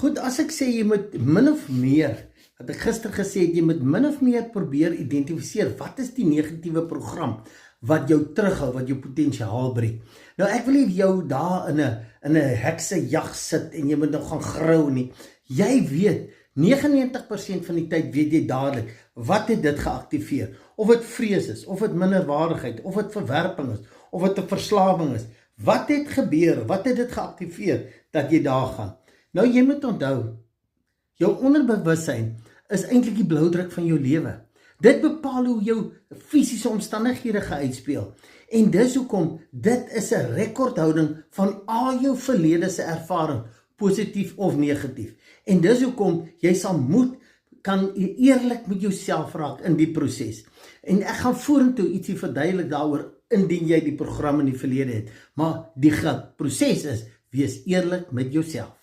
Goed, as ek sê jy moet min of meer, wat ek gister gesê het, jy moet min of meer probeer identifiseer, wat is die negatiewe program wat jou terughou, wat jou potensiaal breek. Nou ek wil nie jou daar in 'n heksejag sit en jy moet nou gaan grou nie. Jy weet, 99% van die tyd weet jy dadelik, wat het dit geaktiveer? Of het vrees is, of het minderwaardigheid, of het verwerping is, of het 'n verslawing is. Wat het gebeur? Wat het dit geaktiveer dat jy daar gaan? Nou jy moet onthou, jou onderbewussyn is eintlik die bloudruk van jou lewe. Dit bepaal hoe jou fisiese omstandighede geuitspeel. En dis hoekom dit is 'n rekordhouding van al jou verlede se ervaring, positief of negatief. En dis hoekom jy sal kan eerlik met jouself raak in die proses. En ek gaan vorentoe ietsie verduidelik daaroor indien jy die program in die verlede het. Maar die proses is, wees eerlik met jouself.